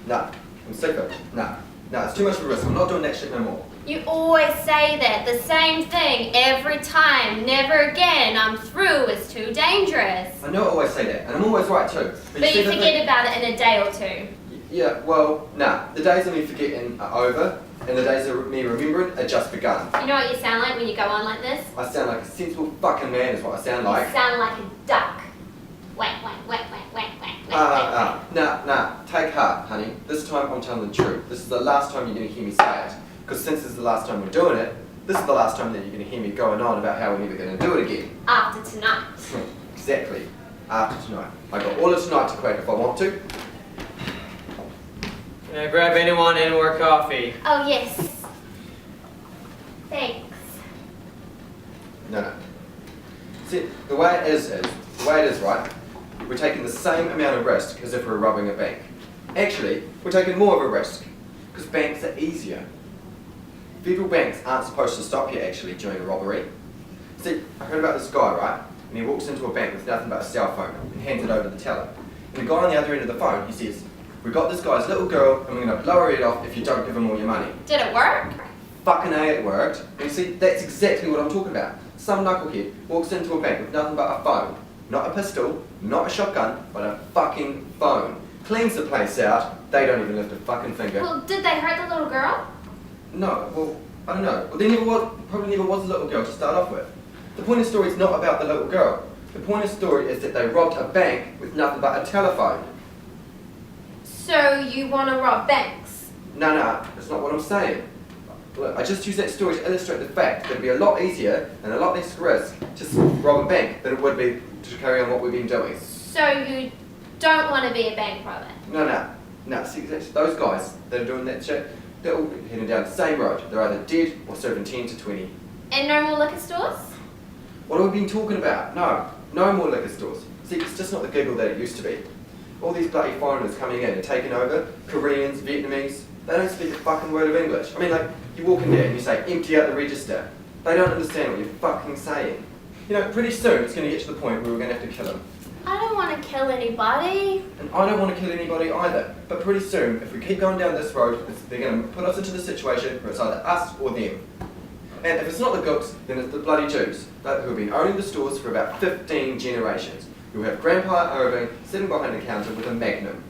Nah, I'm sick of it. Nah, it's too much of a risk. I'm not doing that shit no more. You always say that, the same thing every time. Never again. I'm through. It's too dangerous. I know I always say that, and I'm always right too. But you forget about it in a day or two. Yeah, well, nah. The days of me forgetting are over, and the days of me remembering are just begun. You know what you sound like when you go on like this? I sound like a sensible fucking man is what I sound like. You sound like a duck. Whack, whack, whack, whack, whack, whack, whack, whack. Nah. Take heart, honey. This time I'm telling the truth. This is the last time you're going to hear me say it. Because since this is the last time we're doing it, this is the last time that you're going to hear me going on about how we're never going to do it again. After tonight. Exactly. After tonight. I got all of tonight to quack if I want to. Can I grab anyone any more coffee? Oh, yes. Thanks. No. See, the way it is, right? We're taking the same amount of risk as if we were robbing a bank. Actually, we're taking more of a risk, because banks are easier. Federal banks aren't supposed to stop you actually during a robbery. See, I heard about this guy, right? And he walks into a bank with nothing but a cell phone and hands it over to the teller. And the guy on the other end of the phone, he says, "We've got this guy's little girl and we're going to blow her head off if you don't give him all your money." Did it work? Fucking A, it worked. And you see, that's exactly what I'm talking about. Some knucklehead walks into a bank with nothing but a phone. Not a pistol, not a shotgun, but a fucking phone. Cleans the place out, they don't even lift a fucking finger. Well, did they hurt the little girl? No, well, I don't know. Well, probably never was a little girl to start off with. The point of the story is not about the little girl. The point of the story is that they robbed a bank with nothing but a telephone. So you want to rob banks? No, that's not what I'm saying. Look, I just use that story to illustrate the fact that it'd be a lot easier and a lot less risk to rob a bank than it would be to carry on what we've been doing. So you don't want to be a bank robber? No, see, those guys that are doing that shit, they're all heading down the same road. They're either dead or serving 10 to 20. And no more liquor stores? What have we been talking about? No more liquor stores. See, it's just not the giggle that it used to be. All these bloody foreigners coming in and taking over, Koreans, Vietnamese, they don't speak a fucking word of English. I mean, like, you walk in there and you say, "Empty out the register." They don't understand what you're fucking saying. You know, pretty soon it's going to get to the point where we're going to have to kill them. I don't want to kill anybody. And I don't want to kill anybody either. But pretty soon, if we keep going down this road, they're going to put us into the situation where it's either us or them. And if it's not the Gooks, then it's the bloody Jews, who have been owning the stores for about 15 generations. Who have Grandpa Irving sitting behind the counter with a Magnum.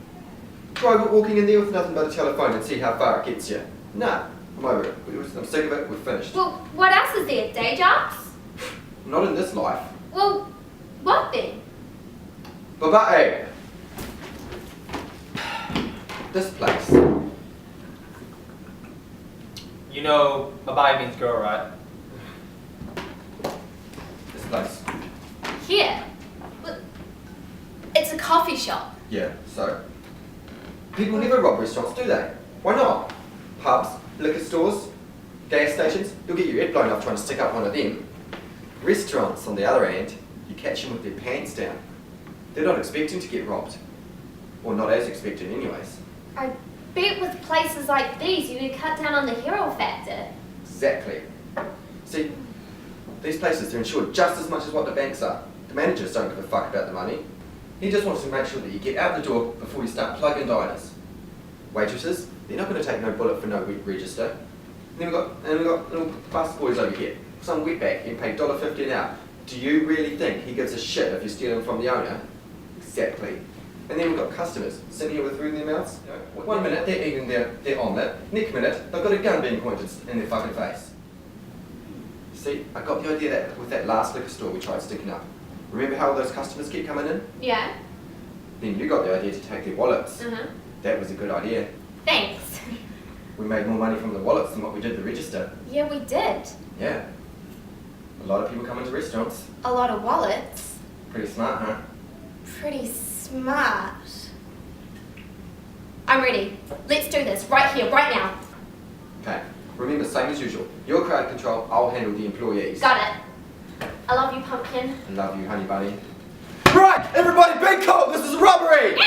Try walking in there with nothing but a telephone and see how far it gets you. Nah, I'm over it. I'm sick of it, we're finished. Well, what else is there? Day jobs? Not in this life. Well, what then? Bye-bye. This place. You know, Babai means girl, right? This place. Here? But it's a coffee shop. Yeah, so. People never rob restaurants, do they? Why not? Pubs, liquor stores, gas stations, you'll get your head blown off trying to stick up one of them. Restaurants, on the other hand, you catch them with their pants down. They're not expecting to get robbed. Or not as expected anyways. I bet with places like these you could cut down on the hero factor. Exactly. See, these places are insured just as much as what the banks are. The managers don't give a fuck about the money. He just wants to make sure that you get out the door before you start plugging diners. Waitresses, they're not going to take no bullet for no register. And then we've got little bus boys over here. Some wetback getting paid $1.50 an hour. Do you really think he gives a shit if you're stealing from the owner? Exactly. And then we've got customers sitting here with food in their mouths. You know, 1 minute they're eating their omelette, next minute they've got a gun being pointed in their fucking face. See, I got the idea that with that last liquor store we tried sticking up. Remember how all those customers kept coming in? Yeah. Then you got the idea to take their wallets. Uh-huh. That was a good idea. Thanks. We made more money from the wallets than what we did the register. Yeah, we did. Yeah. A lot of people come into restaurants. A lot of wallets. Pretty smart, huh? Pretty smart. I'm ready. Let's do this right here, right now. Okay. Remember, same as usual. You're crowd control, I'll handle the employees. Got it. I love you, Pumpkin. I love you, honey bunny. Right, everybody, big call! This is a robbery!